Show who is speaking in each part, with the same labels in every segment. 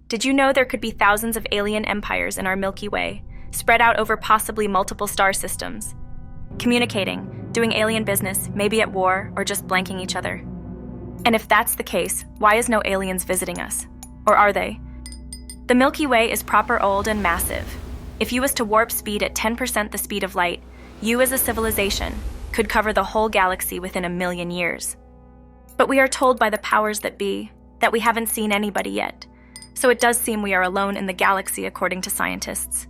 Speaker 1: Did you know there could be thousands of alien empires in our Milky Way, spread out over possibly multiple star systems? Communicating, doing alien business, maybe at war, or just blanking each other. And if that's the case, why is no aliens visiting us? Or are they? The Milky Way is proper old and massive. If you was to warp speed at 10% the speed of light, you as a civilization could cover the whole galaxy within 1,000,000 years. But we are told by the powers that be that we haven't seen anybody yet, so it does seem we are alone in the galaxy according to scientists.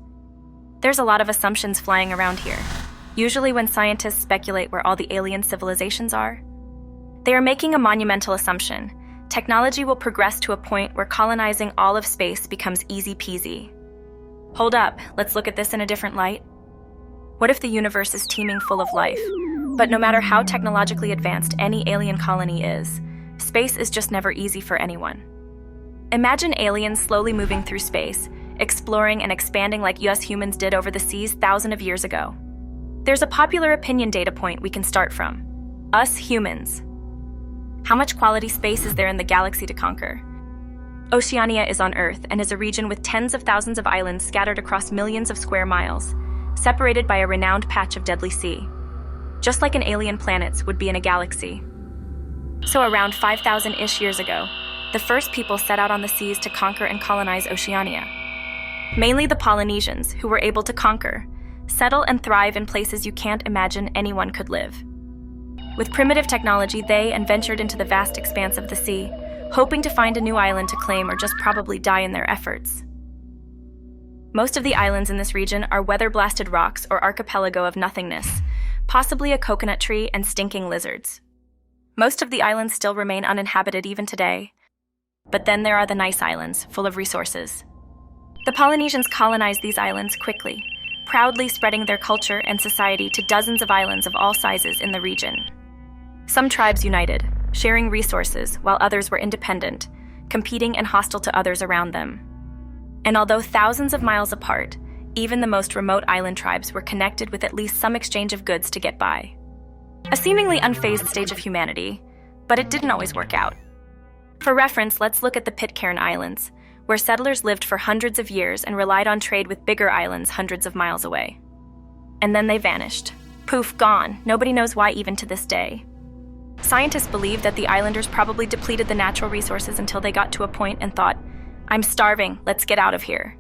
Speaker 1: There's a lot of assumptions flying around here. Usually when scientists speculate where all the alien civilizations are, they are making a monumental assumption. Technology will progress to a point where colonizing all of space becomes easy peasy. Hold up, let's look at this in a different light. What if the universe is teeming full of life, but no matter how technologically advanced any alien colony is, space is just never easy for anyone. Imagine aliens slowly moving through space, exploring and expanding like us humans did over the seas thousands of years ago. There's a popular opinion data point we can start from. Us humans. How much quality space is there in the galaxy to conquer? Oceania is on Earth and is a region with tens of thousands of islands scattered across millions of square miles, separated by a renowned patch of deadly sea. Just like an alien planets would be in a galaxy. So around 5,000-ish years ago, the first people set out on the seas to conquer and colonize Oceania. Mainly the Polynesians, who were able to conquer, settle and thrive in places you can't imagine anyone could live. With primitive technology, they ventured into the vast expanse of the sea, hoping to find a new island to claim or just probably die in their efforts. Most of the islands in this region are weather-blasted rocks or archipelago of nothingness, possibly a coconut tree and stinking lizards. Most of the islands still remain uninhabited even today. But then there are the nice islands, full of resources. The Polynesians colonized these islands quickly, proudly spreading their culture and society to dozens of islands of all sizes in the region. Some tribes united, sharing resources, while others were independent, competing and hostile to others around them. And although thousands of miles apart, even the most remote island tribes were connected with at least some exchange of goods to get by. A seemingly unfazed stage of humanity, but it didn't always work out. For reference, let's look at the Pitcairn Islands, where settlers lived for hundreds of years and relied on trade with bigger islands hundreds of miles away. And then they vanished. Poof, gone. Nobody knows why even to this day. Scientists believe that the islanders probably depleted the natural resources until they got to a point and thought, "I'm starving, let's get out of here."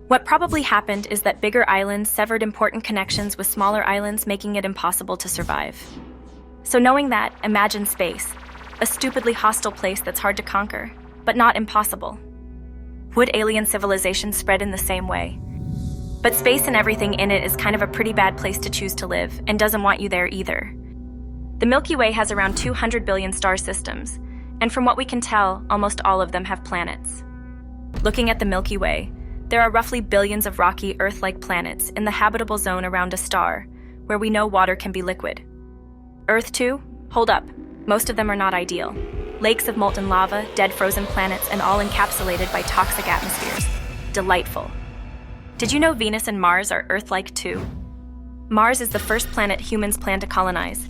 Speaker 1: What probably happened is that bigger islands severed important connections with smaller islands, making it impossible to survive. So knowing that, imagine space, a stupidly hostile place that's hard to conquer, but not impossible. Would alien civilization spread in the same way? But space and everything in it is kind of a pretty bad place to choose to live, and doesn't want you there either. The Milky Way has around 200 billion star systems, and from what we can tell, almost all of them have planets. Looking at the Milky Way, there are roughly billions of rocky, Earth-like planets in the habitable zone around a star, where we know water can be liquid. Earth too? Hold up. Most of them are not ideal. Lakes of molten lava, dead frozen planets, and all encapsulated by toxic atmospheres. Delightful. Did you know Venus and Mars are Earth-like too? Mars is the first planet humans plan to colonize,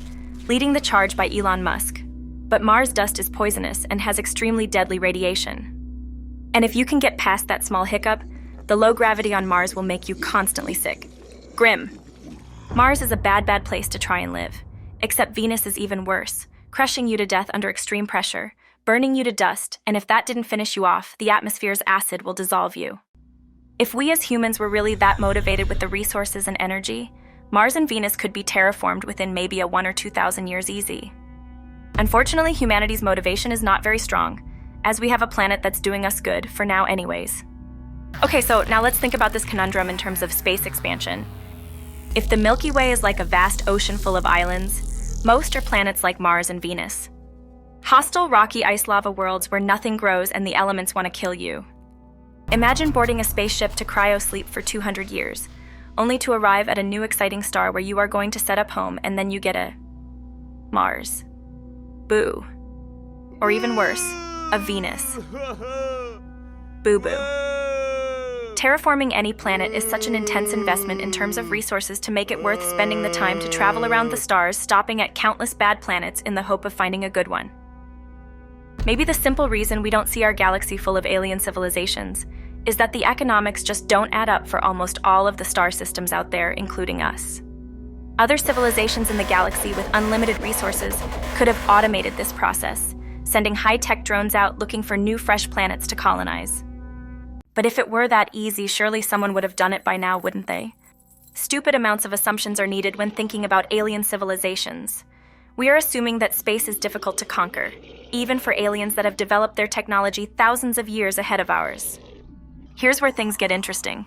Speaker 1: leading the charge by Elon Musk. But Mars dust is poisonous and has extremely deadly radiation. And if you can get past that small hiccup, the low gravity on Mars will make you constantly sick. Grim. Mars is a bad place to try and live. Except Venus is even worse, crushing you to death under extreme pressure, burning you to dust, and if that didn't finish you off, the atmosphere's acid will dissolve you. If we as humans were really that motivated with the resources and energy, Mars and Venus could be terraformed within maybe 1,000 or 2,000 years easy. Unfortunately, humanity's motivation is not very strong, as we have a planet that's doing us good, for now anyways. Okay, so now let's think about this conundrum in terms of space expansion. If the Milky Way is like a vast ocean full of islands, most are planets like Mars and Venus. Hostile rocky ice lava worlds where nothing grows and the elements want to kill you. Imagine boarding a spaceship to cryo-sleep for 200 years, only to arrive at a new exciting star where you are going to set up home and then you get a Mars. Boo. Or even worse, a Venus. Boo-boo. Terraforming any planet is such an intense investment in terms of resources to make it worth spending the time to travel around the stars, stopping at countless bad planets in the hope of finding a good one. Maybe the simple reason we don't see our galaxy full of alien civilizations is that the economics just don't add up for almost all of the star systems out there, including us. Other civilizations in the galaxy with unlimited resources could have automated this process, sending high-tech drones out looking for new fresh planets to colonize. But if it were that easy, surely someone would have done it by now, wouldn't they? Stupid amounts of assumptions are needed when thinking about alien civilizations. We are assuming that space is difficult to conquer, even for aliens that have developed their technology thousands of years ahead of ours. Here's where things get interesting.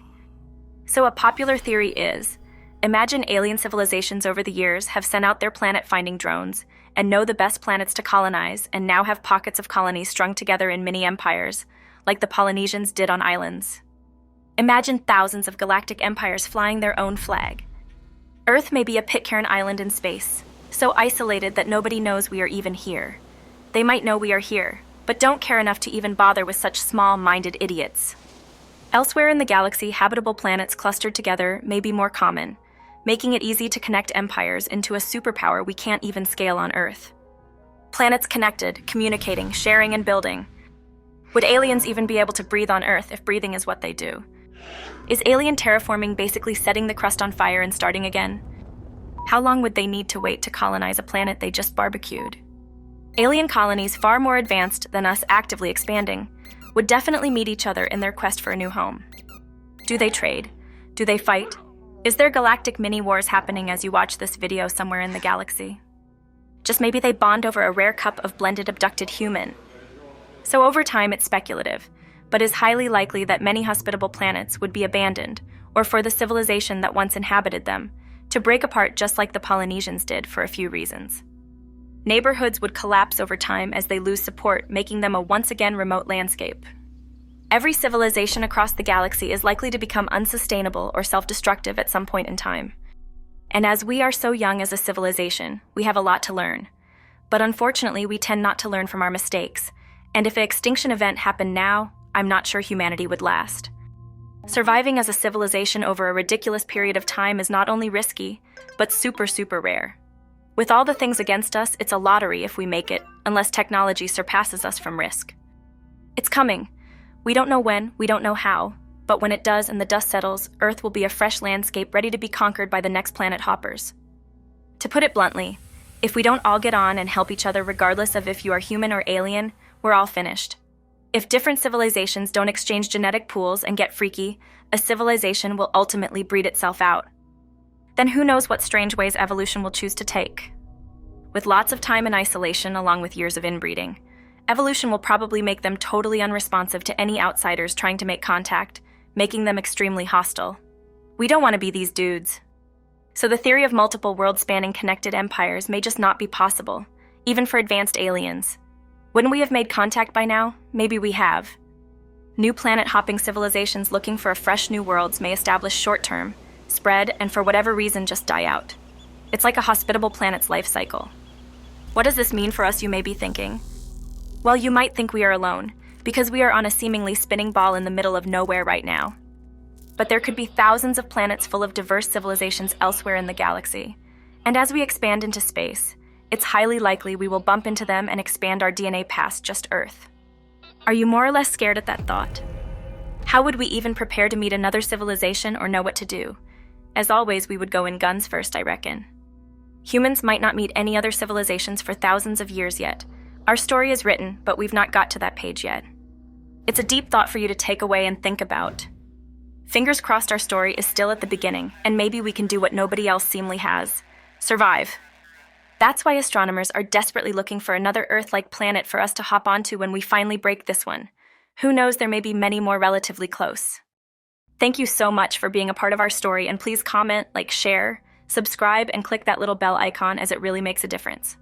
Speaker 1: So a popular theory is, imagine alien civilizations over the years have sent out their planet-finding drones and know the best planets to colonize and now have pockets of colonies strung together in mini empires, like the Polynesians did on islands. Imagine thousands of galactic empires flying their own flag. Earth may be a Pitcairn island in space, so isolated that nobody knows we are even here. They might know we are here, but don't care enough to even bother with such small-minded idiots. Elsewhere in the galaxy, habitable planets clustered together may be more common, making it easy to connect empires into a superpower we can't even scale on Earth. Planets connected, communicating, sharing, and building. Would aliens even be able to breathe on Earth if breathing is what they do? Is alien terraforming basically setting the crust on fire and starting again? How long would they need to wait to colonize a planet they just barbecued? Alien colonies far more advanced than us actively expanding would definitely meet each other in their quest for a new home. Do they trade? Do they fight? Is there galactic mini-wars happening as you watch this video somewhere in the galaxy? Just maybe they bond over a rare cup of blended abducted human. So over time it's speculative, but is highly likely that many hospitable planets would be abandoned, or for the civilization that once inhabited them, to break apart just like the Polynesians did for a few reasons. Neighborhoods would collapse over time as they lose support, making them a once-again remote landscape. Every civilization across the galaxy is likely to become unsustainable or self-destructive at some point in time. And as we are so young as a civilization, we have a lot to learn. But unfortunately, we tend not to learn from our mistakes, and if an extinction event happened now, I'm not sure humanity would last. Surviving as a civilization over a ridiculous period of time is not only risky, but super rare. With all the things against us, it's a lottery if we make it, unless technology surpasses us from risk. It's coming. We don't know when, we don't know how, but when it does and the dust settles, Earth will be a fresh landscape ready to be conquered by the next planet hoppers. To put it bluntly, if we don't all get on and help each other regardless of if you are human or alien, we're all finished. If different civilizations don't exchange genetic pools and get freaky, a civilization will ultimately breed itself out. Then who knows what strange ways evolution will choose to take. With lots of time in isolation along with years of inbreeding, evolution will probably make them totally unresponsive to any outsiders trying to make contact, making them extremely hostile. We don't want to be these dudes. So the theory of multiple world-spanning connected empires may just not be possible, even for advanced aliens. Wouldn't we have made contact by now? Maybe we have. New planet-hopping civilizations looking for a fresh new worlds may establish short-term, spread, and for whatever reason just die out. It's like a hospitable planet's life cycle. What does this mean for us, you may be thinking? Well, you might think we are alone, because we are on a seemingly spinning ball in the middle of nowhere right now. But there could be thousands of planets full of diverse civilizations elsewhere in the galaxy. And as we expand into space, it's highly likely we will bump into them and expand our DNA past just Earth. Are you more or less scared at that thought? How would we even prepare to meet another civilization or know what to do? As always, we would go in guns first, I reckon. Humans might not meet any other civilizations for thousands of years yet. Our story is written, but we've not got to that page yet. It's a deep thought for you to take away and think about. Fingers crossed our story is still at the beginning, and maybe we can do what nobody else seemingly has. Survive. That's why astronomers are desperately looking for another Earth-like planet for us to hop onto when we finally break this one. Who knows, there may be many more relatively close. Thank you so much for being a part of our story, and please comment, like, share, subscribe, and click that little bell icon as it really makes a difference.